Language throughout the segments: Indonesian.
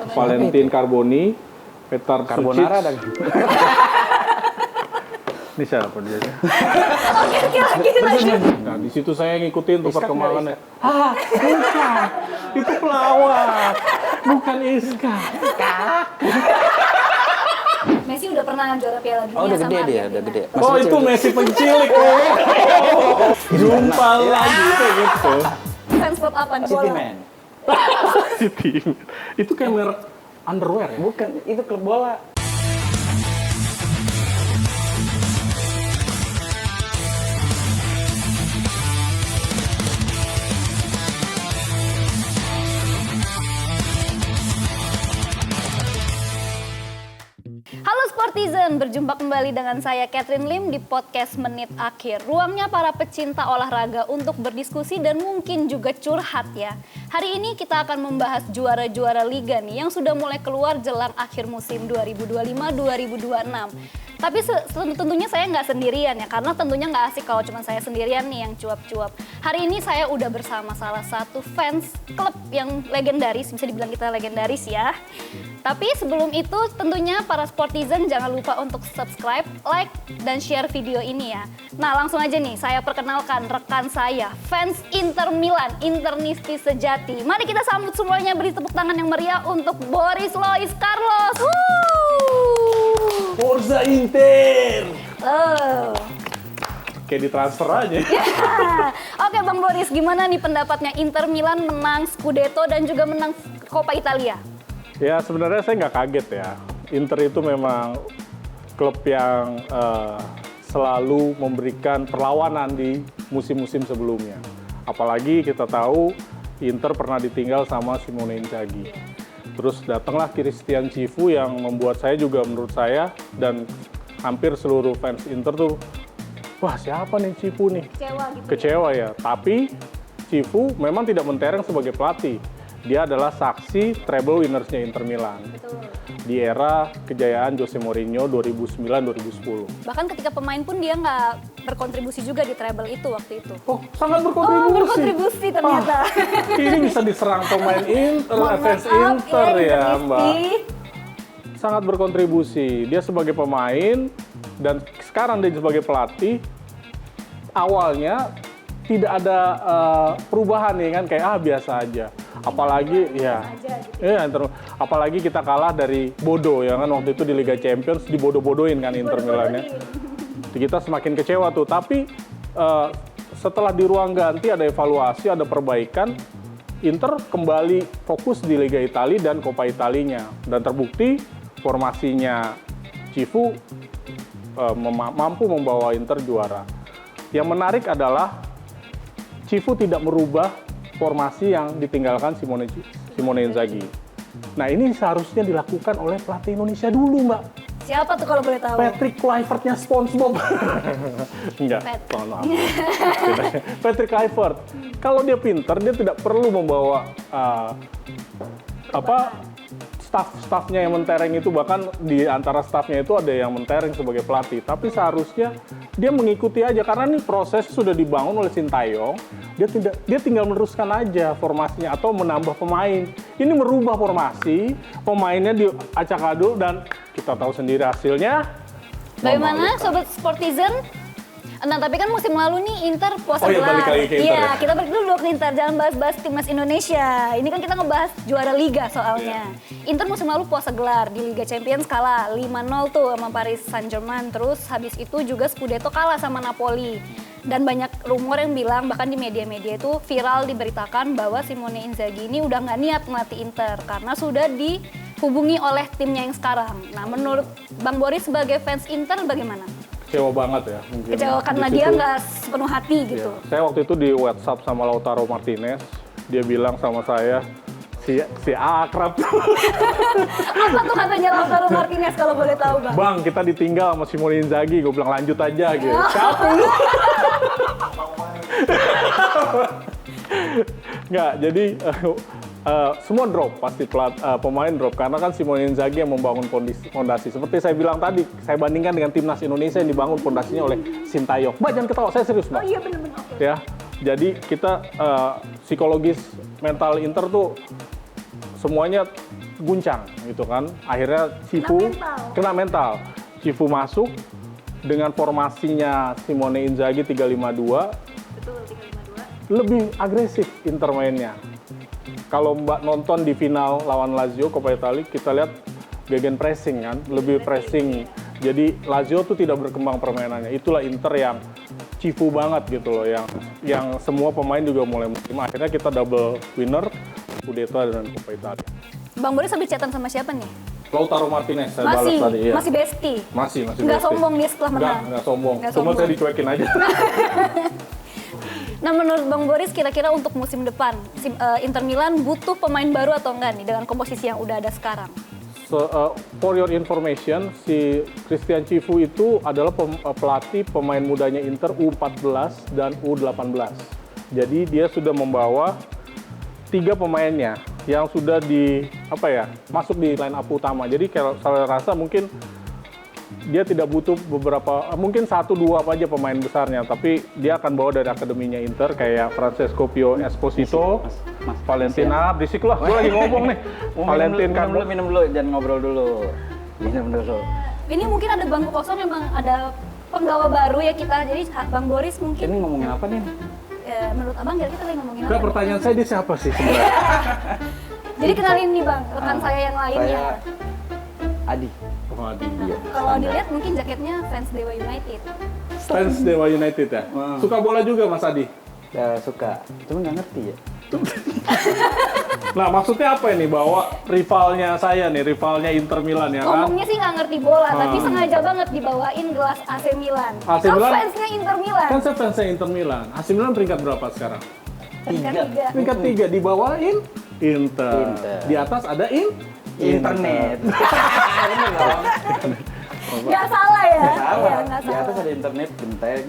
Valentin Carboni, Petar Carbonara Sucic. ada. Ini siapa dia? Oke, lanjut. Nah, di situ saya ngikutin tuh perkembangannya. Ah, bukan. Itu pelawak. Bukan Iska. Messi udah pernah juara Piala Dunia Oh, udah sama gede dia, Argentina. udah gede. Oh, itu Messi pencilik. Jumpa lagi kayak gitu. Fans klub apa nih? City Bola. Man. City. Itu kayak merek underwear ya? Bukan, itu klub bola. Halo Sportizen, berjumpa kembali dengan saya Catherine Lim di podcast Menit Akhir. Ruangnya para pecinta olahraga untuk berdiskusi dan mungkin juga curhat ya. Hari ini kita akan membahas juara-juara liga nih yang sudah mulai keluar jelang akhir musim 2025-2026. Tapi tentunya saya nggak sendirian ya, karena tentunya nggak asik kalau cuma saya sendirian nih yang cuap-cuap. Hari ini saya udah bersama salah satu fans klub yang legendaris, bisa dibilang kita legendaris ya. Tapi sebelum itu tentunya para Sportizen jangan lupa untuk subscribe, like, dan share video ini ya. Nah langsung aja nih, saya perkenalkan rekan saya, fans Inter Milan, Internisti sejati. Mari kita sambut semuanya, beri tepuk tangan yang meriah untuk Boris Lois Carlos. Forza Inter! Oh. Kayak ditransfer aja. Oke Bang Boris, gimana nih pendapatnya Inter Milan menang Scudetto dan juga menang Coppa Italia? Ya sebenarnya saya nggak kaget ya. Inter itu memang klub yang selalu memberikan perlawanan di musim-musim sebelumnya. Apalagi kita tahu Inter pernah ditinggal sama Simone Inzaghi. Terus datanglah Christian Cifu yang membuat saya juga menurut saya dan hampir seluruh fans Inter tuh, wah siapa nih Cifu nih? Kecewa gitu. Kecewa ya. Tapi Cifu memang tidak mentereng sebagai pelatih. Dia adalah saksi treble winners-nya Inter Milan. Betul. Di era kejayaan Jose Mourinho 2009-2010. Bahkan ketika pemain pun dia nggak berkontribusi juga di treble itu waktu itu. Oh, sangat Oh, berkontribusi. berkontribusi ternyata. Ini bisa diserang pemain Inter, Mohon fans maaf, Inter ya, Internisti. Mbak. Sangat berkontribusi. Dia sebagai pemain dan sekarang dia sebagai pelatih. Awalnya tidak ada perubahan nih kan, kayak biasa aja. Apalagi ya, apalagi kita kalah dari Bodo ya kan, waktu itu di Liga Champions dibodoh-bodohin kan Inter Milan ya. Kita semakin kecewa tuh, tapi setelah di ruang ganti ada evaluasi, ada perbaikan, Inter kembali fokus di Liga Italia dan Coppa Italinya, dan terbukti formasinya Cifu mampu membawa Inter juara. Yang menarik adalah Cifu tidak merubah formasi yang ditinggalkan Simone Inzaghi. Nah ini seharusnya dilakukan oleh pelatih Indonesia dulu, Mbak. Siapa tuh kalau boleh tahu? Patrick Kluivert-nya SpongeBob. Enggak, mohon maaf. Patrick Kluivert. Kalau dia pinter, dia tidak perlu membawa staff-staffnya yang mentereng itu, bahkan di antara staffnya itu ada yang mentereng sebagai pelatih. Tapi seharusnya dia mengikuti aja, karena nih proses sudah dibangun oleh Sintayong. Dia tinggal meneruskan aja formasinya atau menambah pemain. Ini merubah formasi, pemainnya diacak-adul dan kita tahu sendiri hasilnya. Bagaimana Sobat Sportizen? Nah tapi kan musim lalu nih Inter puasa Oh iya, gelar. balik lagi ke Inter Iya, ya. kita balik dulu ke Inter, jangan bahas-bahas timnas Indonesia. Ini kan kita ngebahas juara Liga soalnya. Inter musim lalu puasa gelar di Liga Champions kalah 5-0 tuh sama Paris Saint-Germain. Terus habis itu juga Scudetto kalah sama Napoli. Dan banyak rumor yang bilang, bahkan di media-media itu viral diberitakan bahwa Simone Inzaghi ini udah nggak niat melatih Inter karena sudah dihubungi oleh timnya yang sekarang. Nah menurut Bang Boris sebagai fans Inter bagaimana? Kecewa banget ya. Mungkin Kecewa karena di dia situ. nggak sepenuh hati gitu. Ya, saya waktu itu di WhatsApp sama Lautaro Martinez, dia bilang sama saya, si akrab. Apa tuh katanya Lautaro Martinez kalau boleh tahu Bang? Bang, kita ditinggal sama Simone Inzaghi. Gue bilang lanjut aja gitu. Siapa lu? Nggak, jadi semua drop, pasti pemain drop. Karena kan Simone Inzaghi yang membangun fondasi. Seperti saya bilang tadi, saya bandingkan dengan timnas Indonesia yang dibangun fondasinya oleh Sintayong. Mbak, jangan ketawa, saya serius, Mbak. Oh iya benar-benar. Okay. Ya, jadi kita psikologis mental Inter tuh semuanya guncang gitu kan. Akhirnya Cifu kena mental. Cifu masuk dengan formasinya Simone Inzaghi 352. Betul, 352. Lebih agresif Inter mainnya. Kalau Mbak nonton di final lawan Lazio Coppa Italia, kita lihat gegen pressing kan, lebih pressing. Jadi Lazio tuh tidak berkembang permainannya. Itulah Inter yang cifu banget gitu loh, yang semua pemain juga mulai menerima. Akhirnya kita double winner, Scudetto dan Coppa Italia. Bang Boris habis chatan sama siapa nih? Lautaro Martinez saya balas tadi. Iya. Masih bestie? Masih Nggak bestie. sombong dia setelah menang? Nggak sombong. Nggak Cuma sombong. saya dicuekin aja. Nah, menurut Bang Boris kira-kira untuk musim depan Inter Milan butuh pemain baru atau enggak nih dengan komposisi yang udah ada sekarang? So, for your information, si Christian Cifu itu adalah pelatih pemain mudanya Inter U14 dan U18. Jadi dia sudah membawa 3 pemainnya yang sudah masuk di line up utama. Jadi kalau saya rasa mungkin dia tidak butuh mungkin 1-2 aja pemain besarnya, tapi dia akan bawa dari akademinya Inter kayak Francesco Pio Esposito, Valentina, berisik lah, gue lagi ngomong nih. Minum dulu, jangan ngobrol dulu. Minum dulu. Ini mungkin ada bangku kosong, memang ada penggawa baru ya kita. Jadi Bang Boris mungkin Ini ngomongin apa nih? menurut Abang kita lagi ngomongin apa? Enggak, pertanyaan saya dia siapa sih sebenarnya? Jadi kenalin nih Bang, rekan saya yang lainnya. Saya Adi. Oh, Adi. Iya. Kalau dilihat mungkin jaketnya fans Dewa United. Fans Dewa United ya? Suka bola juga Mas Adi? Ya suka, cuma nggak ngerti ya. Nah, maksudnya apa ini? Bahwa rivalnya Inter Milan ya kan? Ngomongnya sih nggak ngerti bola, tapi sengaja banget dibawain gelas AC Milan. AC Kan Milan? fansnya Inter Milan. Kan saya fansnya Inter Milan. AC Milan peringkat berapa sekarang? Peringkat 3. Peringkat 3, dibawain Inter. Di atas ada Internet. Bener dong. Nggak salah ya? Iya, nggak Di atas salah. ada internet, genteng.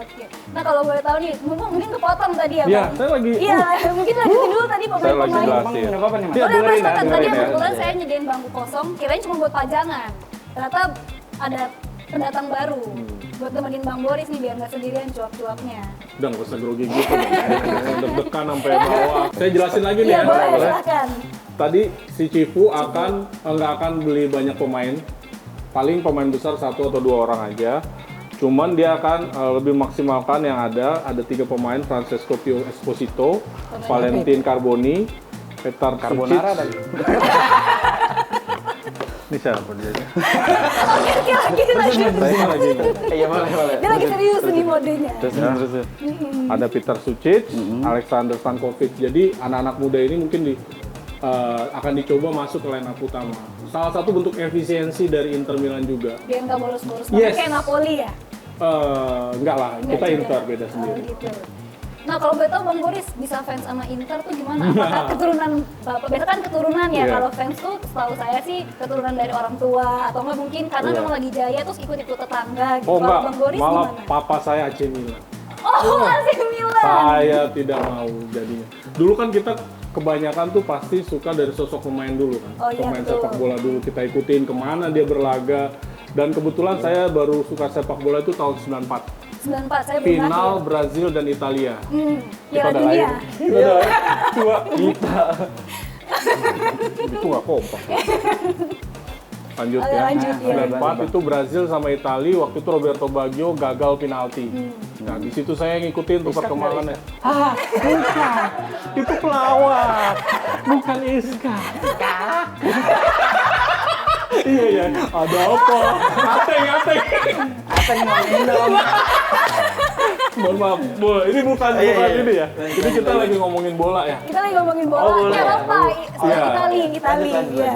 Oke. Nah kalau boleh tahu nih, mungkin kepotong tadi ya Iya, Bang? saya lagi. Iya, mungkin lanjutin dulu tadi Saya lagi pemain-pemain. jelasin. Emang minum apa nih, Mas? Iya, Oh, dengerin ya, tadi dengerin ya. kebetulan saya nyediain bangku kosong, kirain cuma buat pajangan. Ternyata ada pendatang baru buat temenin Bang Boris nih biar nggak sendirian cuap-cuapnya. Udah nggak usah grogi gitu. Deg-degan sampai bawah. Saya jelasin lagi nih Iya ya. boleh, boleh. silakan. Tadi si Cifu nggak akan beli banyak pemain, paling pemain besar 1 atau 2 orang aja. Cuman dia akan lebih maksimalkan yang ada 3 pemain, Francesco Pio Esposito, Valentin Carboni, Petar Carbonara Sucic. tadi. Ini siapa dia? Oke, lagi. Lagi. Iya boleh. Dia lagi serius nih modenya. Terus. Ada Petar Sucic, Alexander Stankovic. Jadi anak-anak muda ini mungkin akan dicoba masuk ke line up utama. Salah satu bentuk efisiensi dari Inter Milan juga. Biar nggak bolos-bolos Yes. kayak Napoli ya? Enggak lah, Nggak kita juga. Inter beda sendiri. Oh, gitu. Nah kalau boleh tahu Bang Boris bisa fans sama Inter tuh gimana? Apakah keturunan Bapak? Biasa kan keturunan ya, Iya. kalau fans tuh setahu saya sih keturunan dari orang tua atau nggak mungkin karena Iya. memang lagi jaya terus ikut-ikut tetangga gitu. Oh Kalau enggak, Bang Boris malah gimana? papa saya AC Milan. Oh, AC Milan. Saya tidak mau jadinya. Dulu kan kita kebanyakan tuh pasti suka dari sosok pemain dulu kan. Oh, iya, Pemain betul. sepak bola dulu kita ikutin kemana dia berlaga. Dan kebetulan saya baru suka sepak bola itu tahun 94. 94 saya belum Final lahir. Brazil dan Italia. Piala udah dunia. lahir. Udah tua kita. Itu nggak kompak. Lanjut Oke, ya. lanjut, ya. 94 itu Brazil sama Italia, waktu itu Roberto Baggio gagal penalti. Nah, di situ saya ngikutin tuh perkembangannya. Bukan. Itu pelawak. Bukan Iska. Iya. Ada apa? Ateng. Ateng mau minum. Mohon maaf, ini bukan Iya. ini ya. Ini kita lagi ngomongin bola ya. Kita lagi ngomongin bola. Oh, boleh. Eropa, Iya. Itali, Lanjut. ya.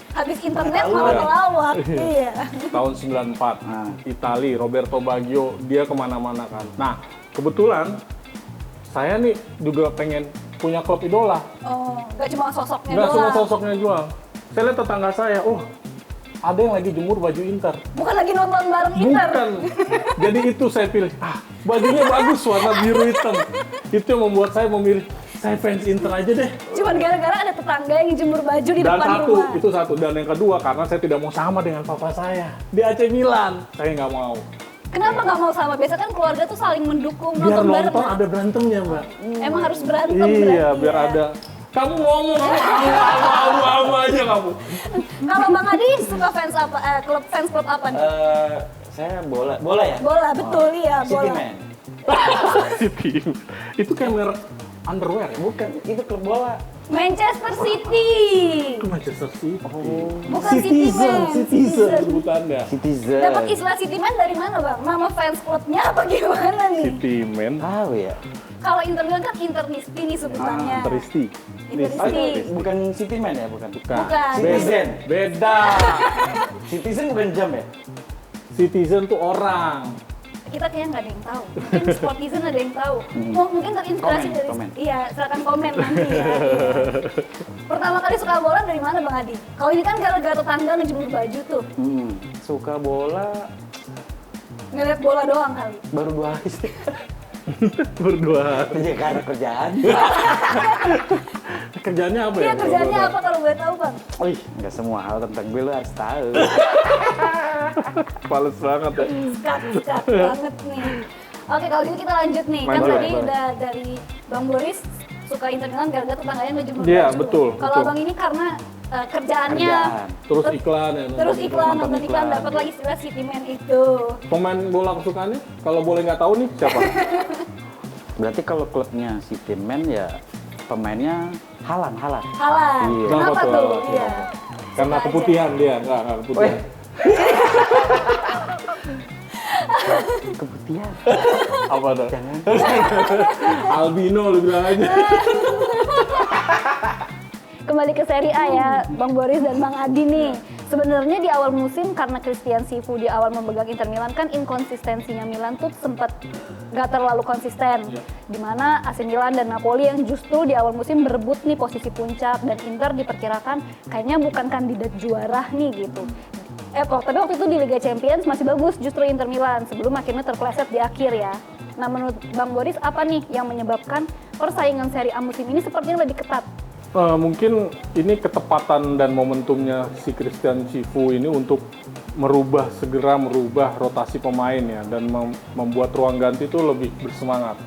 Habis internet malah pelawak. Iya. Tahun 94, Nah. Itali, Roberto Baggio, dia kemana-mana kan. Nah, kebetulan saya nih juga pengen punya klub idola. Oh, nggak cuma sosoknya Nggak doang. cuma sosoknya jual. Saya lihat tetangga saya, ada yang lagi jemur baju Inter. Bukan lagi nonton bareng Inter. Bukan. Jadi itu saya pilih. Bajunya bagus, warna biru hitam. Itu yang membuat saya memilih, saya fans Inter aja deh. Cuman gara-gara ada tetangga yang jemur baju di Dan depan satu, rumah. itu satu. Dan yang kedua, karena saya tidak mau sama dengan papa saya. Di AC Milan, saya nggak mau. Kenapa nggak mau sama? Biasa kan keluarga tuh saling mendukung Biar nonton bareng. nonton ada berantemnya, Mbak. Emang harus berantem Iya, berarti biar ya. ada Kamu ngomong amu aja kamu. Kalau Bang Adi suka fans apa? Fans klub apa nih? Saya bola ya? Bola, betul iya, City bola. Man. City. Itu kayak merek underwear ya? Bukan, itu klub bola. Manchester City. Itu Manchester City. Bukan City Man. Citizen sebutannya. Citizen. Dapat istilah City Man dari mana, Bang? Nama fans klubnya apa gimana nih? City Man. Tahu ya? Kalau Inter Milan kan Internisti nih sebutannya. Teristi. Internisti. Bukan City Man ya? Bukan. Bukan. Bukan. Citizen. Beda. Citizen bukan jam ya? Citizen tuh orang. Kita kayaknya nggak ada yang tahu. Mungkin Sportizen ada yang tahu. Mungkin terinspirasi Komen, dari komen. iya, silakan komen nanti ya. Iya. Pertama kali suka bola dari mana Bang Adi? Kalau ini kan gara-gara tetangga ngejemur baju tuh. Suka bola Ngeliat bola doang kali. baru 2 hari sih. Berdua. Ya karena kerjaan. Kerjanya apa ya? Iya, kerjanya apa kalau boleh tahu, Bang? Wih, nggak semua hal tentang gue lu harus tahu. Males banget ya. Skat banget nih. Oke, kalau gitu kita lanjut nih. Kan Lanjut. tadi udah dari Bang Boris suka Inter Milan gara-gara tetangganya ngejemur Iya, baju. betul, Kalau betul. Abang ini karena kerjaannya Kerjaan. Terus iklan ya. terus iklan, nonton nonton iklan iklan. dapat lagi istilah City Man itu. Pemain bola kesukaannya? Kalau boleh nggak tahu nih siapa? Berarti kalau klubnya City Man ya pemainnya Haaland. Halan. Iya. Kenapa Kenapa tuh? tuh? Iya. Karena Suka keputihan dia, nggak keputihan. Keputihan. Apa tuh? Jangan. Albino lu bilang aja. Kembali ke Serie A ya, Bang Boris dan Bang Adi nih. Sebenarnya di awal musim karena Christian Sifu di awal memegang Inter Milan kan inkonsistensinya Milan tuh sempat gak terlalu konsisten. Dimana AC Milan dan Napoli yang justru di awal musim berebut nih posisi puncak dan Inter diperkirakan kayaknya bukan kandidat juara nih gitu. Tapi waktu itu di Liga Champions masih bagus justru Inter Milan sebelum akhirnya terpeleset di akhir ya. Nah menurut Bang Boris apa nih yang menyebabkan persaingan Serie A musim ini sepertinya lebih ketat? Mungkin ini ketepatan dan momentumnya si Christian Cifu ini untuk segera merubah rotasi pemain ya dan membuat ruang ganti itu lebih bersemangat.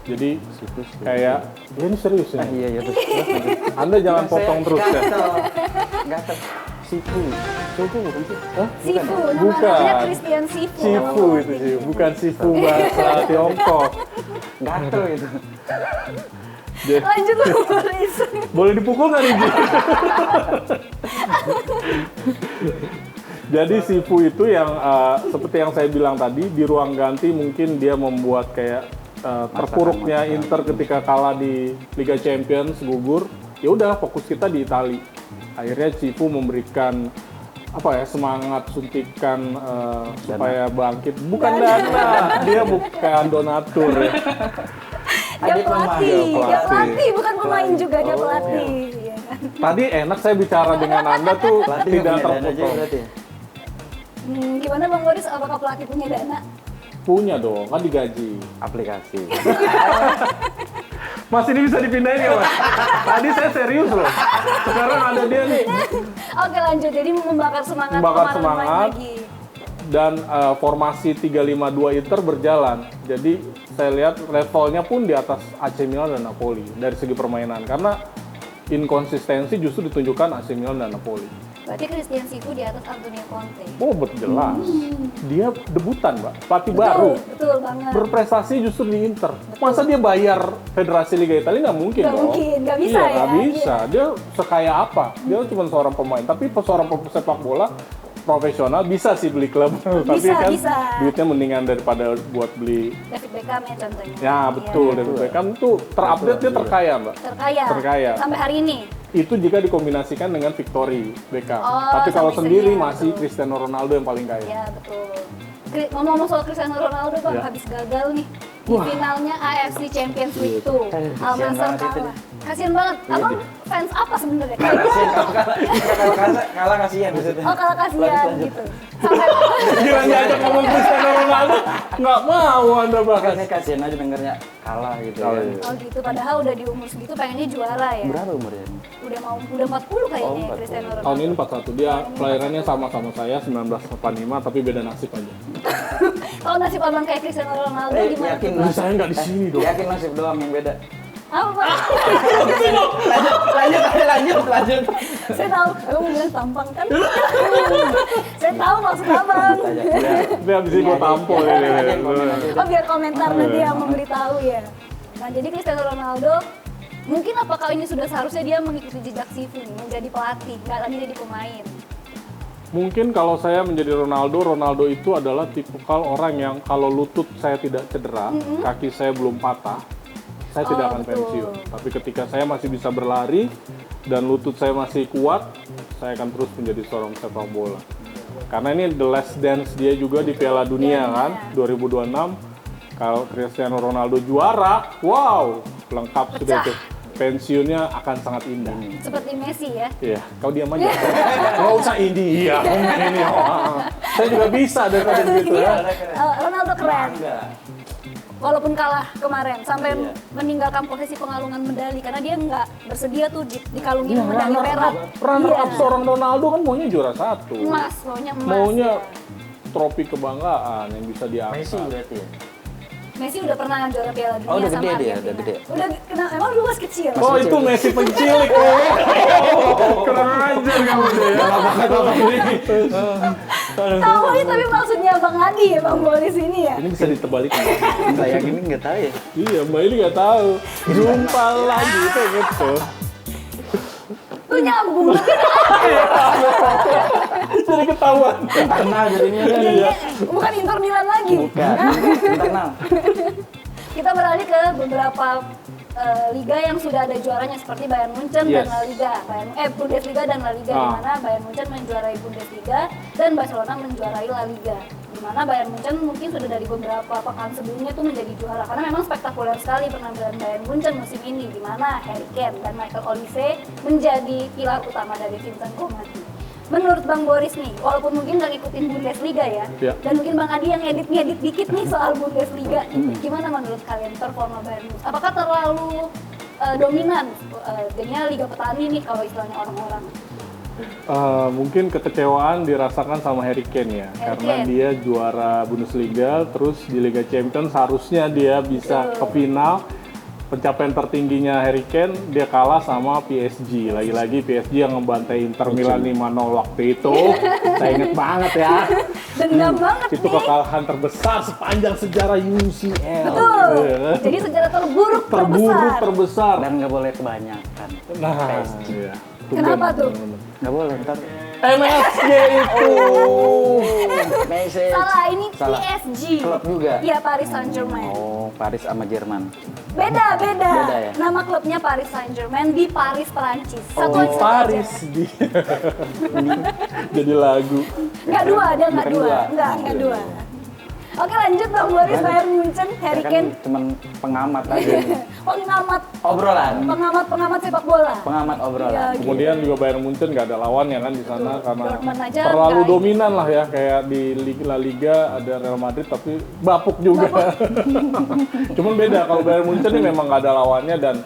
Jadi kayak ya ini serius ya. Iya terus. Anda jangan potong terus ya. Gatel. Sifu bukan sih? Hah? Sifu, Bukan. namanya Christian Sifu. Cifu itu sih, bukan Cifu bahasa Tiongkok. Gatel itu. Lanjut Bang Boris. Boleh dipukul nggak nih? Ji? Jadi Sifu itu yang seperti yang saya bilang tadi di ruang ganti mungkin dia membuat kayak terpuruknya Inter ketika kalah di Liga Champions gugur. Ya udah fokus kita di Itali. Akhirnya Sifu memberikan semangat suntikan supaya bangkit. Bukan dana, dia bukan donatur ya. Dia Adik lemah, pelatih, bukan pemain juga, dia pelatih. Iya kan? Tadi enak saya bicara dengan Anda tuh Pelatih tidak punya dana aja terpotong. berarti ya? Gimana Bang Boris, apakah pelatih punya dana? Punya dong, kan digaji. Aplikasi. Mas ini bisa dipindahin ya Mas? Tadi saya serius loh. Sekarang ada dia nih. Oke lanjut, jadi membakar semangat Membakar pemain semangat. lagi. Dan formasi 3-5-2 Inter berjalan. Jadi saya lihat levelnya pun di atas AC Milan dan Napoli dari segi permainan. Karena inkonsistensi justru ditunjukkan AC Milan dan Napoli. Berarti Christian Sifu di atas Antonio Conte. Oh betul jelas. Dia debutan Mbak, pelatih baru. Betul banget. Berprestasi justru di Inter. Masa dia bayar Federasi Liga Italia? Nggak mungkin Nggak dong. mungkin, nggak bisa Iya, ya. nggak bisa. Dia sekaya apa? Dia cuma seorang pemain. Tapi seorang sepak bola profesional bisa sih beli klub. Tapi kan bisa. duitnya mendingan daripada buat beli. David Beckham ya contohnya. Ya betul, Iya. David Beckham tuh terupdate dia terkaya Mbak. Terkaya. Sampai hari ini. Itu jika dikombinasikan dengan Victory Beckham. Oh, Tapi kalau sampai sendiri senior, masih betul. Cristiano Ronaldo yang paling kaya. Ya betul. Ngomong-ngomong soal Cristiano Ronaldo Bang, Ya. habis gagal nih di finalnya AFC Champions League tuh. Al Kasian Nassr banget itu kalah. deh. Kasian banget. Abang fans apa sebenarnya? Kasian kalau kalah kasihan maksudnya. Oh kalah kasihan gitu. Sampai Jangan diajak ngomong Cristiano Ronaldo, nggak mau Anda bahas. Makanya kasihan aja dengernya kalah gitu Oh, kan. iya. oh gitu, padahal udah di umur segitu pengennya juara ya. Berapa umurnya? Udah 40 kayaknya 40. Cristiano Tahun Ronaldo. ini 41, dia kelahirannya sama-sama saya 1985 tapi beda nasib aja. Kalau nasib abang kayak Cristiano Ronaldo gimana? Yakin tuh, Bang? Saya nggak di sini dong. Yakin nasib doang yang beda. Apa Pak? Lanjut. Saya tahu, abang bilang tampang kan? Saya tahu maksud abang. Ini abis ini gue tampol ini. Oh biar komentar nanti yang memberitahu ya. Nah jadi Cristiano Ronaldo, mungkin apakah ini sudah seharusnya dia mengikuti jejak Sifu nih, menjadi pelatih, nggak lagi jadi pemain? Mungkin kalau saya menjadi Ronaldo itu adalah tipikal orang yang kalau lutut saya tidak cedera, kaki saya belum patah, saya tidak akan betul. pensiun. Tapi ketika saya masih bisa berlari dan lutut saya masih kuat, saya akan terus menjadi seorang sepak bola. Karena ini the last dance dia juga di Piala Dunia kan, 2026. Kalau Cristiano Ronaldo juara, wow, lengkap sudah Pecah. tuh. Pensiunnya akan sangat indah. Seperti Messi ya. Iya, kau diam aja. Nggak usah ini, iya, ini. Saya juga bisa daripada gitu ya. Ronaldo keren. Walaupun kalah kemarin, sampai meninggalkan posisi pengalungan medali karena dia nggak bersedia tuh dikalungin medali perak. Runner Iya. up seorang Ronaldo kan maunya juara satu. Emas, maunya emas. Maunya ya. trofi kebanggaan yang bisa diangkat. Messi berarti ya. Messi udah pernah juara Piala Dunia Oh, udah sama gede dia, Argentina. udah gede. Udah kenal, emang dulu masih kecil. Oh itu Messi pencilik. Kurang ajar kamu deh ya. Tahu ya, tapi maksudnya Bang Adi ya, Bang Boris ini ya. Ini bisa ditebalikan. Saya gini nggak tahu ya. Iya, Mbak ini nggak tahu. Jumpa lagi kayak gitu. Tuh nyambung. Jadi ketahuan. Internal jadinya kan. Iya, bukan Inter Milan lagi. Bukan. Internal. Kita beralih ke beberapa liga yang sudah ada juaranya seperti Bayern Munchen dan Yes. La Liga. Bundesliga dan La Liga di mana Bayern Munchen menjuarai Bundesliga dan Barcelona menjuarai La Liga. Di mana Bayern Munchen mungkin sudah dari beberapa pekan sebelumnya tuh menjadi juara karena memang spektakuler sekali penampilan Bayern Munchen musim ini di mana Harry Kane dan Michael Olise menjadi pilar utama dari Vincent Kompany. Menurut Bang Boris nih, walaupun mungkin nggak ngikutin Bundesliga ya, Ya. dan mungkin Bang Adi yang ngedit dikit nih soal Bundesliga, gimana menurut kalian performa Bayern Munchen? Apakah terlalu dominan? Jadinya Liga Petani nih kalau istilahnya orang-orang. Mungkin kekecewaan dirasakan sama Harry Kane ya, karena Kane. dia juara Bundesliga, terus di Liga Champions harusnya dia bisa ke final. Pencapaian tertingginya Harry Kane, dia kalah sama PSG. Lagi-lagi PSG yang ngebantai Inter Milan 5-0 waktu itu. Saya inget banget ya. Dendam banget Itu nih. kekalahan terbesar sepanjang sejarah UCL. Betul. Iya kan? Jadi sejarah terburuk Terbesar. Dan nggak boleh kebanyakan. Nah, PSG. iya. Kenapa tuh? Nggak boleh, ntar. MSG itu. Messi. Salah, ini Salah. PSG. Klub juga. Iya, Paris Saint-Germain. Oh, Paris sama Jerman. Beda. Beda ya? Nama klubnya Paris Saint-Germain di Paris, Perancis. Oh, Satu aja. Paris di. Jadi lagu. Enggak dua, dia enggak Bukan dua. dua. Enggak dua. Oke lanjut Bang Boris, Bayern Munchen, Harry Saya Kane. kan cuman pengamat aja. Pengamat Obrolan. sepak bola. Pengamat obrolan. Iya, Kemudian juga Bayern Munchen nggak ada lawannya kan di sana karena Dortmund aja terlalu nggak. dominan lah ya, kayak di La Liga ada Real Madrid tapi bapuk juga. Cuman beda kalau Bayern Munchen ini memang nggak ada lawannya dan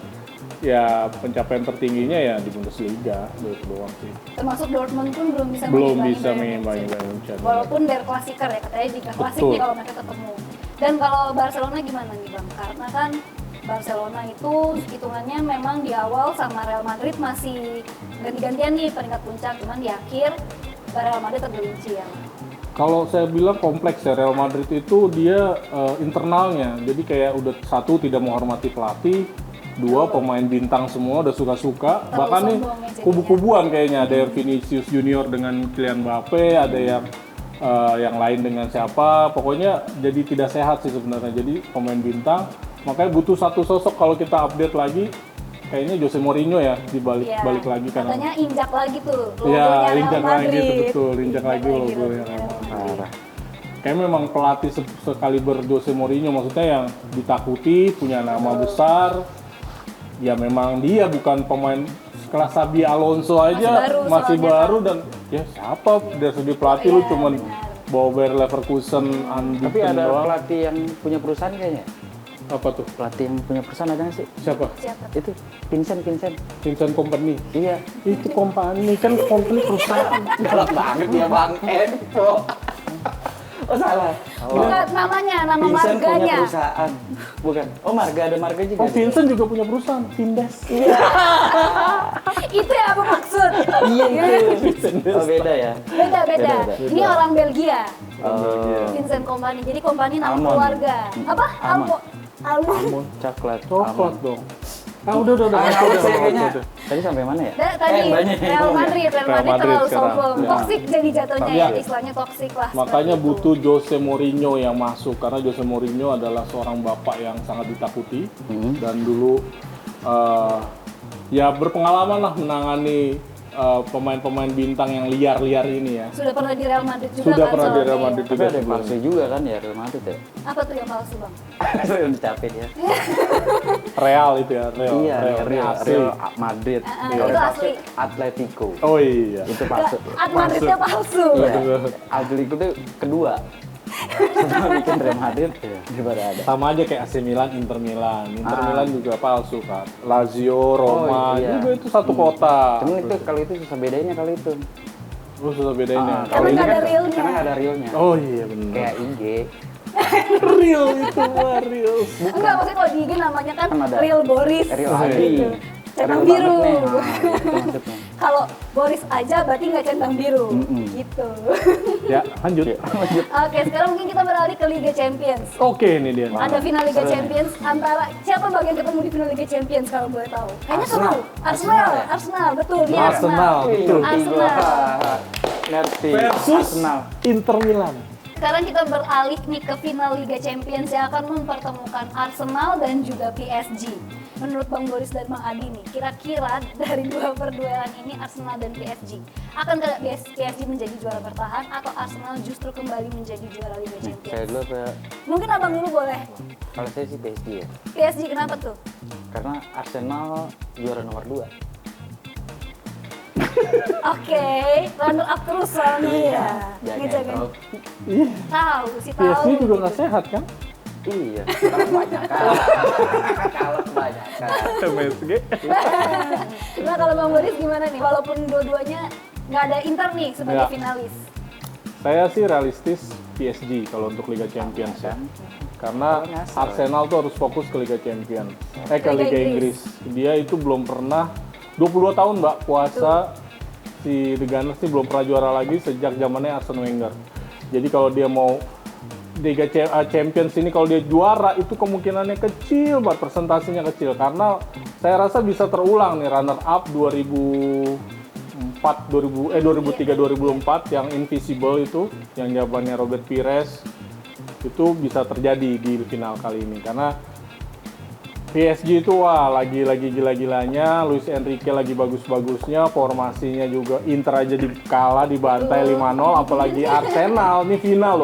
ya pencapaian tertingginya ya di Bundesliga itu doang sih. Termasuk Dortmund pun belum bisa Belum mengimbangi bisa Bayern mengimbangi Munchen. Bayern Munchen. Walaupun Der Klassiker ya, katanya Liga Klasik Betul. nih kalau mereka ketemu. Dan kalau Barcelona gimana nih Bang? Karena kan Barcelona itu hitungannya memang di awal sama Real Madrid masih ganti-gantian nih peringkat puncak, cuman di akhir Real Madrid tergelincir. Kalau saya bilang kompleks ya, Real Madrid itu dia internalnya, jadi kayak udah satu tidak menghormati pelatih, dua pemain bintang semua udah suka-suka, Terlalu bahkan nih sombong ya jadinya. kubu-kubuan kayaknya, ada yang Vinicius Junior dengan Kylian Mbappe, ada yang lain dengan siapa, pokoknya jadi tidak sehat sih sebenarnya, jadi pemain bintang, makanya butuh satu sosok. Kalau kita update lagi, kayaknya Jose Mourinho ya dibalik Iya, balik lagi karena katanya injak lagi tuh logonya ya Real injak Madrid. lagi tuh betul, injak lagi logonya logonya Real Real Madrid. Madrid. Parah. Kayak memang pelatih sekaliber Jose Mourinho, maksudnya yang ditakuti, punya nama besar. Ya memang dia bukan pemain kelas Xabi Alonso aja, masih soalnya baru dan ya siapa dari segi pelatih lu Iya, cuman benar. bawa Bayer Leverkusen Tapi unbeaten ada doang. pelatih yang punya perusahaan kayaknya. Apa tuh? Pelatih yang punya perusahaan ada nggak sih? Siapa? Siapa? Itu Vincent. Vincent Kompany. Iya. Itu company kan company perusahaan. Galak banget dia bang. Oh salah. Bukan namanya, nama Vincent punya marganya. perusahaan. Bukan. Oh marga, ada marga juga. Oh, Vincent juga punya perusahaan, Vindes. Itu yang aku maksud. Iya itu. Oh beda ya. Beda. Beda. Ini orang Belgia. Oh. Vincent Kompany. Jadi Kompany nama Almond. keluarga. Apa? Almond. Almond. Coklat. Coklat dong. Ah, udah. Saya kayaknya. Tadi sampai mana ya? Tadi banyak yang Real ngomong. Madrid Real Madrid terlalu sekarang. sombong. Ya. Toxic jadi jatuhnya Iya. ya, istilahnya toxic lah. Makanya seperti itu. butuh Jose Mourinho yang masuk karena Jose Mourinho adalah seorang bapak yang sangat ditakuti dan dulu ya berpengalaman lah menangani pemain-pemain bintang yang liar-liar ini ya. Sudah pernah di Real Madrid juga Sudah kan pernah di soalnya Real ya. Madrid Tapi juga. ada yang sebelumnya. palsu juga kan ya Real Madrid ya? Apa tuh yang palsu bang? Yang dicapin ya? Real itu ya, Real. Iya, Ini Real asli. Madrid. itu Kalau palsu, asli. Atletico. Oh iya. Itu palsu. At Madridnya palsu. Iya. Atletico itu kedua. Setelah bikin Real Madrid, ya baru ada. Sama aja kayak AC Milan, Inter Milan. Inter Milan juga palsu kan. Lazio, Roma, iya. juga itu satu kota. Cuman itu kalau itu susah bedainnya kalau itu. Terus susah bedainnya. Kalau Karena ini nggak ada kan realnya. karena nggak ada realnya. Oh iya benar. Kayak IG. Real itu mah real. Enggak, maksudnya kalau di IG namanya kan Kan ada Real Boris. Real Oh, Adi. Gitu. Centang Real biru. banget nih. Nah, itu maksudnya. Kalau Boris aja berarti nggak centang biru. Gitu. Ya, lanjut. Oke, sekarang mungkin kita beralih ke Liga Champions. Oke, ini dia. Ada final Liga Champions antara siapa bagian ketemu di final Liga Champions kalau boleh tahu? Kayaknya Arsenal. seru. Arsenal ya? Arsenal, betul. Dia Arsenal, betul. Arsenal. Ngerti. Versus Arsenal. Inter Milan. Sekarang kita beralih nih ke final Liga Champions yang akan mempertemukan Arsenal dan juga PSG. Menurut Bang Boris dan Bang Adi nih, kira-kira dari dua perduelan ini Arsenal dan PSG akan PSG menjadi juara bertahan atau Arsenal justru kembali menjadi juara Liga Saya Champions? dulu apa? Mungkin abang dulu boleh. Kalau saya sih PSG ya. PSG kenapa tuh? Karena Arsenal juara nomor 2. Oke, runner up terus soalnya ya. Jangan Ngejagain. tahu. Tahu sih tahu. PSG juga gitu. nggak sehat kan? Iya, kalau kebanyakan. Kalau kebanyakan. PSG. Nah kalau Bang Boris gimana nih? Walaupun dua-duanya nggak ada Inter nih sebagai Nggak. finalis. Saya sih realistis PSG kalau untuk Liga Champions ya. Karena Kalau ngasal. Arsenal tuh harus fokus ke Liga Champions. Ke Liga Liga Inggris. Inggris. Dia itu belum pernah 22 tahun Mbak puasa si The Gunners ini belum pernah juara lagi sejak zamannya Arsene Wenger. Jadi kalau dia mau Liga Champions ini kalau dia juara itu kemungkinannya kecil banget, persentasinya kecil karena saya rasa bisa terulang nih runner up 2003 2004 yang Invisible itu yang jawabannya Robert Pires itu bisa terjadi di final kali ini karena PSG itu wah lagi gila-gilanya, Luis Enrique lagi bagus-bagusnya, formasinya juga Inter aja kalah dibantai 5-0 apalagi Arsenal, ini final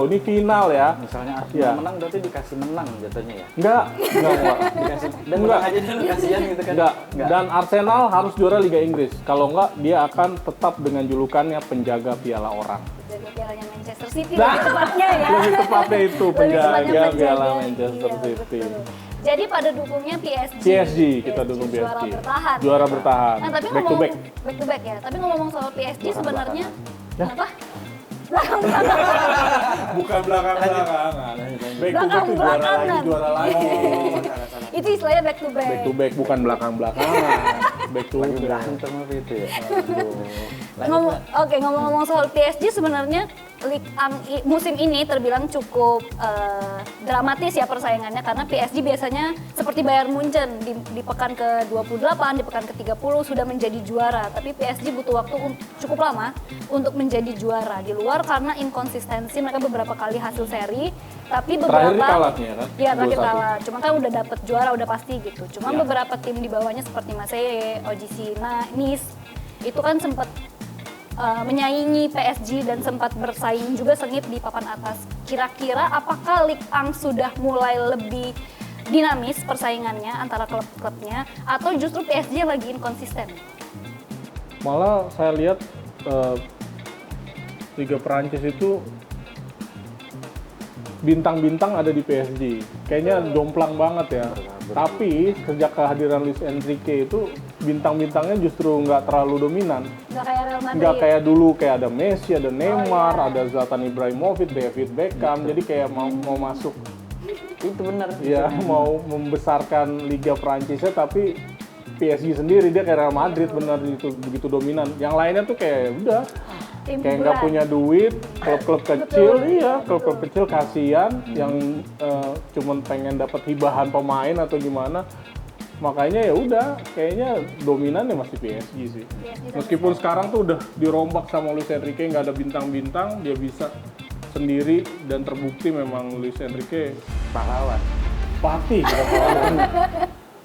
ya. Misalnya Arsenal Iya. menang berarti dikasih menang jatuhnya ya. Enggak. Dikasih dan Enggak. menang aja dulu kasihan gitu kan. Enggak. Dan Arsenal harus juara Liga Inggris. Kalau enggak, dia akan tetap dengan julukannya penjaga piala orang. Jaga pialanya Manchester City Nah, lebih tepatnya ya. Lebih tepatnya itu Lebih tepatnya penjaga piala Manchester iya, City. betul. Jadi pada dukungnya PSG. PSG kita dukung PSG. Juara bertahan. Juara bertahan. Nah, tapi Back to back. back to back ya. Tapi ngomong soal PSG sebenarnya Ya. apa? Belakang-belakang. Bukan belakang-belakangan. Back to back tuh Belakang-belakangan. juara lagi. Itu istilahnya back to back. Back to back bukan belakang-belakangan. Back to Lagi back. berantem apa itu ya. Ngomong-ngomong soal PSG sebenarnya musim ini terbilang cukup dramatis ya persaingannya karena PSG biasanya seperti Bayern Munchen di pekan ke-28, di pekan ke-30 sudah menjadi juara, tapi PSG butuh waktu cukup lama untuk menjadi juara. Di luar karena inkonsistensi mereka beberapa kali hasil seri, tapi beberapa Terakhir kalah nih ya kan? Iya, terakhir 2-1. kalah. Cuma kan udah dapet juara udah pasti gitu. Cuma Ya. beberapa tim di bawahnya seperti Marseille, OGC Nice itu kan sempat menyaingi PSG dan sempat bersaing juga sengit di papan atas. Kira-kira apakah Ligue 1 sudah mulai lebih dinamis persaingannya antara klub-klubnya atau justru PSG lagi inkonsisten? Malah saya lihat Liga Perancis itu bintang-bintang ada di PSG. Kayaknya jomplang banget ya. Tapi sejak kehadiran Luis Enrique itu bintang-bintangnya justru nggak terlalu dominan. Nggak kayak Real Real Madrid. Nggak kayak dulu kayak ada Messi, ada Neymar, ada Zlatan Ibrahimovic, David Beckham. Jadi kayak mau masuk, Itu benar. ya mau membesarkan Liga Prancisnya, tapi PSG sendiri dia kayak Real Madrid benar itu begitu dominan. Yang lainnya tuh kayak udah Tim kayak nggak hiburan. punya duit, klub-klub kecil, iya klub-klub kecil kasihan yang cuman pengen dapat hibahan pemain atau gimana. Makanya ya udah kayaknya dominan ya masih PSG sih. Meskipun sekarang tuh udah dirombak sama Luis Enrique, nggak ada bintang-bintang, dia bisa sendiri dan terbukti memang Luis Enrique Pahlawan. patih.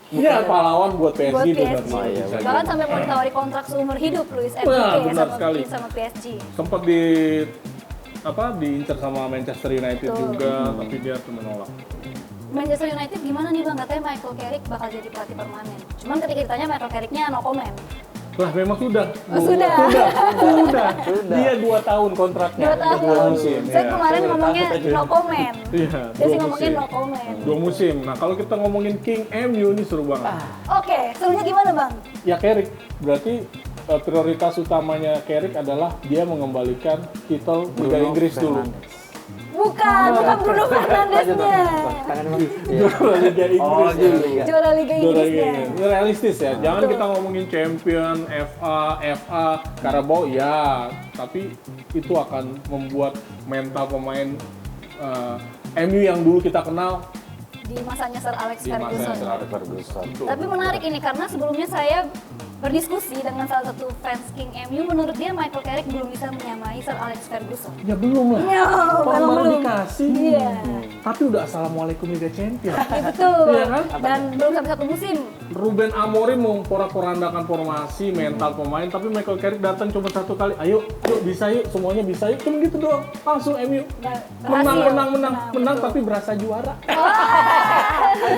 Iya pahlawan buat PSG. Buat benar. PSG. Oh, iya, benar. Bahkan sampai mau ditawari kontrak seumur hidup Luis Wah, Enrique benar sama, sekali. sama PSG. Sempat diincar sama Manchester United juga, tapi dia tuh menolak. Manchester United gimana nih Bang? Katanya Michael Carrick bakal jadi pelatih permanen. Cuman ketika ditanya Michael Carricknya no comment. Lah memang sudah. Oh, sudah. Sudah. Dia 2 tahun kontraknya. 2 tahun. 2 musim. Saya ya. kemarin ngomongnya no comment. Iya, Dia 2 sih ngomongin musim. no comment. 2 musim. Nah kalau kita ngomongin King MU ini seru banget. Oke, serunya gimana Bang? Ya Carrick, berarti prioritas utamanya Carrick adalah dia mengembalikan titel Liga Inggris dulu. Bukan Bruno Fernandes-nya. Juara Liga Inggris dulu. Juara Liga Juara Liga Inggrisnya. Inggris. Ini realistis ya. Jangan kita ngomongin champion, FA, Carabao ya, tapi itu akan membuat mental pemain MU yang dulu kita kenal Di masanya Sir Alex di masa Ferguson. yang Ferguson. Tapi menarik ini karena sebelumnya saya berdiskusi dengan salah satu fans King MU, menurut dia Michael Carrick belum bisa menyamai Sir Alex Ferguson. Ya belum lah. Ya, Orang baru belum. dikasih. Iya. Tapi udah assalamualaikum Liga Champions. Ya, betul. Iya kan? Dan belum sampai 1 musim. Ruben Amorim memporak-porandakan formasi, mental pemain, tapi Michael Carrick datang cuma 1 kali. Ayo, bisa yuk, semuanya bisa yuk. Cuma gitu doang. Langsung MU menang, betul. tapi berasa juara.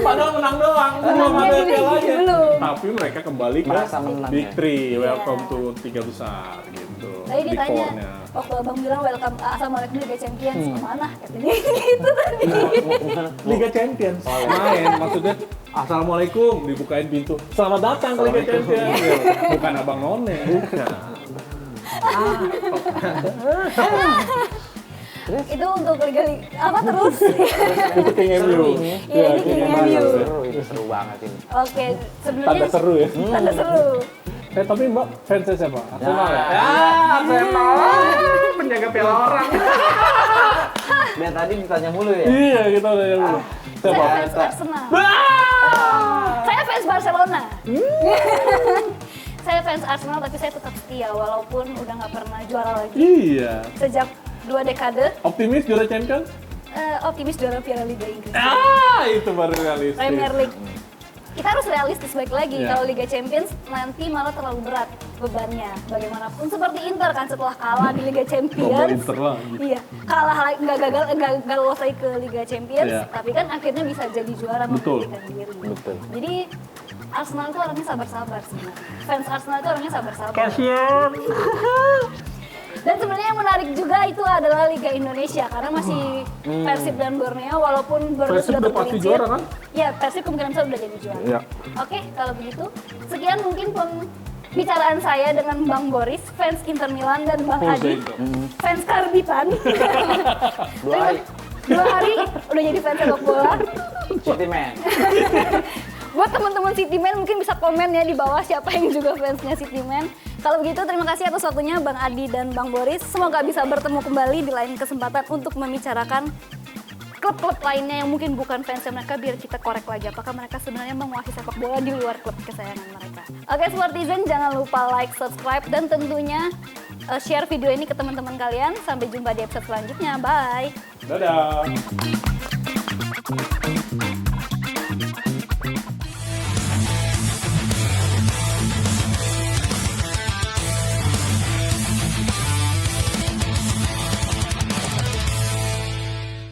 Padahal menang doang, belum Menangnya ada gini, pialanya. belum. Tapi mereka kembali ke Merasa menang, Big ya. Three, welcome to 3 besar gitu. Tadi Big ditanya, Four-nya. waktu abang bilang welcome assalamualaikum Liga Champions, kemana? Katanya gitu tadi. Liga Champions main, maksudnya assalamualaikum dibukain pintu, selamat datang ke Liga Champions. Ya, bukan abang none, bukan. Itu untuk Liga apa terus? Itu King MU. Iya, ini King MU. Seru, ini seru banget ini. Oke, sebenarnya Tanda seru ya. tanda seru. Tapi Mbak fansnya siapa? Arsenal ya? Arsenal. Penjaga piala orang. Biar tadi ditanya mulu ya. Iya, kita udah yang dulu. Saya Siapa? fans Arsenal. Saya fans Barcelona. Saya fans Arsenal tapi saya tetap setia walaupun udah nggak pernah juara lagi Iya. sejak 2 dekade. Optimis juara champion? Optimis juara Piala Liga Inggris. Itu baru realistis. Premier League. Kita harus realistis baik lagi. Iya. Kalau Liga Champions nanti malah terlalu berat bebannya. Bagaimanapun seperti Inter kan setelah kalah di Liga Champions. Ngomong Inter lagi. Iya, kalah lagi nggak lolos lagi ke Liga Champions, Iya. tapi kan akhirnya bisa jadi juara Betul. membuktikan diri. Betul. Jadi Arsenal itu orangnya sabar-sabar sebenarnya. Fans Arsenal itu orangnya sabar-sabar. Kasian. Dan sebenarnya yang menarik juga itu adalah Liga Indonesia karena masih Persib dan Borneo walaupun Borneo Persib sudah udah pasti tergelincir. juara kan? Ya, Persib kemungkinan besar udah jadi juara. Iya. Oke, kalau begitu sekian mungkin pembicaraan saya dengan Bang Boris, fans Inter Milan dan Bang Jose Adi, itu. fans Karbitan. 2 hari. 2 hari udah jadi fans sepak bola. City Man. Buat teman-teman Cityman mungkin bisa komen ya di bawah siapa yang juga fansnya Cityman. Kalau begitu terima kasih atas waktunya Bang Adi dan Bang Boris. Semoga bisa bertemu kembali di lain kesempatan untuk membicarakan klub-klub lainnya yang mungkin bukan fansnya mereka biar kita korek lagi apakah mereka sebenarnya menguasai sepak bola di luar klub kesayangan mereka. Oke, Sportizen jangan lupa like, subscribe dan tentunya share video ini ke teman-teman kalian. Sampai jumpa di episode selanjutnya. Bye. Dadah.